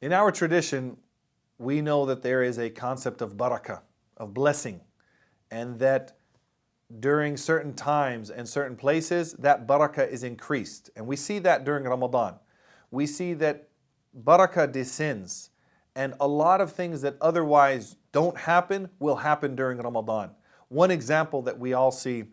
In our tradition, we know that there is a concept of barakah, of blessing, and that during certain times and certain places, that barakah is increased. And we see that during Ramadan. We see that barakah descends, and a lot of things that otherwise don't happen will happen during Ramadan. One example that we all see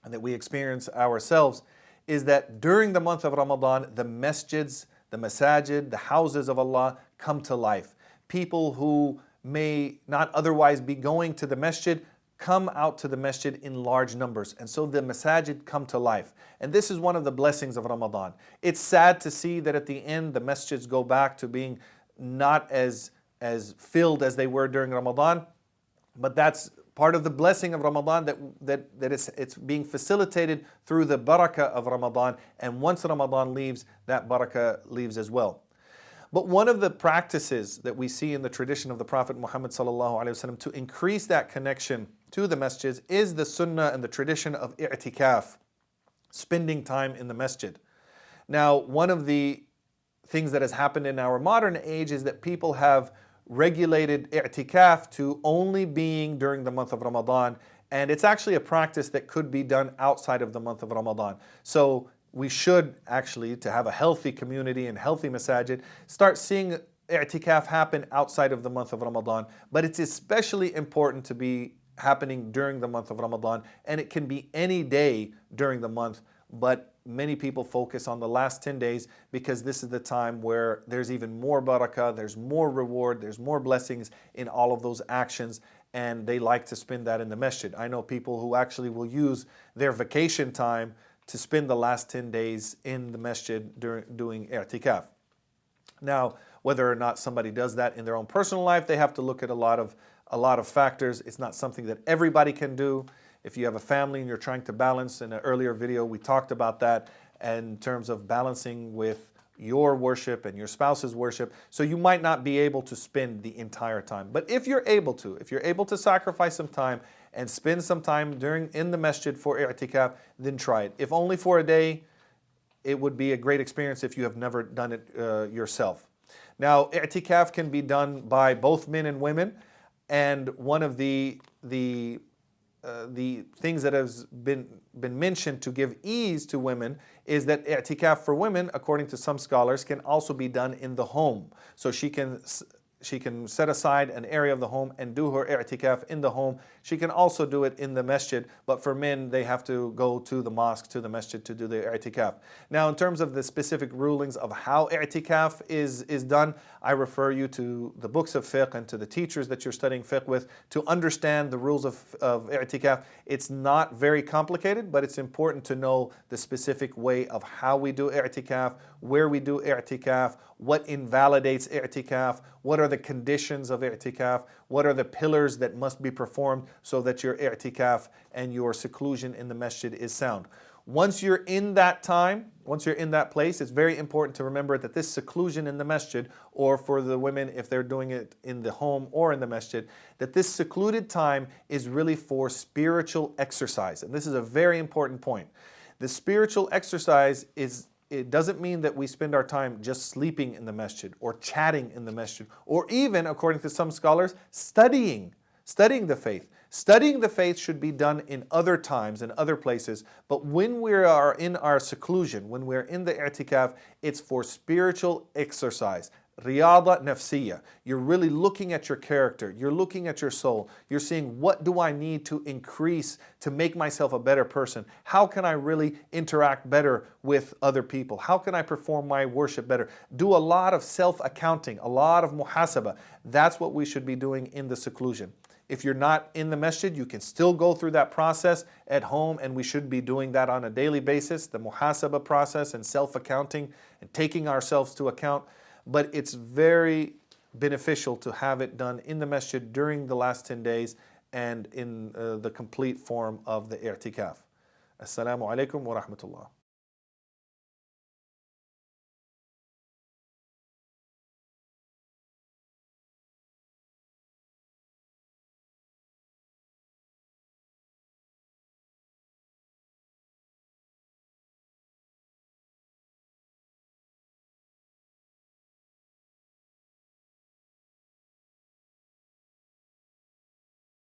and that we experience ourselves is that during the month of Ramadan, the masjids, the masajid, the houses of Allah come to life. People who may not otherwise be going to the masjid come out to the masjid in large numbers. And so the masajid come to life. And this is one of the blessings of Ramadan. It's sad to see that at the end, the masjids go back to being not as filled as they were during Ramadan. But that's part of the blessing of Ramadan, that it's being facilitated through the barakah of Ramadan. And once Ramadan leaves, that barakah leaves as well. But one of the practices that we see in the tradition of the Prophet Muhammad ﷺ to increase that connection to the masjids is the sunnah and the tradition of Itikaaf, spending time in the masjid. Now, one of the things that has happened in our modern age is that people have regulated Itikaaf to only being during the month of Ramadan, and it's actually a practice that could be done outside of the month of Ramadan. So we should actually, to have a healthy community and healthy masajid, start seeing Itikaaf happen outside of the month of Ramadan. But it's especially important to be happening during the month of Ramadan, and it can be any day during the month, but many people focus on the last 10 days because this is the time where there's even more barakah, there's more reward, there's more blessings in all of those actions, and they like to spend that in the masjid. I know people who actually will use their vacation time to spend the last 10 days in the masjid doing i'tikaf. Now, whether or not somebody does that in their own personal life, they have to look at a lot of factors. It's not something that everybody can do. If you have a family and you're trying to balance, in an earlier video we talked about that in terms of balancing with your worship and your spouse's worship. So you might not be able to spend the entire time. But if you're able to sacrifice some time and spend some time in the masjid for i'tikaf, then try it. If only for a day, it would be a great experience if you have never done it yourself. Now, i'tikaf can be done by both men and women, and one of the things that has been mentioned to give ease to women is that i'tikaf for women, according to some scholars, can also be done in the home. So she can set aside an area of the home and do her i'tikaf in the home. She can also do it in the masjid, but for men, they have to go to the mosque, to the masjid to do the i'tikaf. Now, in terms of the specific rulings of how i'tikaf is done, I refer you to the books of fiqh and to the teachers that you're studying fiqh with to understand the rules of i'tikaf. It's not very complicated, but it's important to know the specific way of how we do i'tikaf, where we do i'tikaf, what invalidates i'tikaf, what are the conditions of i'tikaf, what are the pillars that must be performed so that your i'tikaf and your seclusion in the masjid is sound. Once you're in that time, once you're in that place, it's very important to remember that this seclusion in the masjid, or for the women if they're doing it in the home or in the masjid, that this secluded time is really for spiritual exercise. And this is a very important point. The spiritual exercise it doesn't mean that we spend our time just sleeping in the masjid or chatting in the masjid, or even, according to some scholars, studying the faith. Studying the faith should be done in other times and other places, but when we are in our seclusion, when we're in the i'tikaf, it's for spiritual exercise. Riyada nafsiyya. You're really looking at your character. You're looking at your soul. You're seeing, what do I need to increase to make myself a better person? How can I really interact better with other people? How can I perform my worship better? Do a lot of self-accounting, a lot of muhasaba. That's what we should be doing in the seclusion. If you're not in the masjid, you can still go through that process at home, and we should be doing that on a daily basis, the muhasaba process and self-accounting and taking ourselves to account. But it's very beneficial to have it done in the masjid during the last 10 days and in the complete form of the i'tikaf. Assalamu alaikum wa rahmatullah.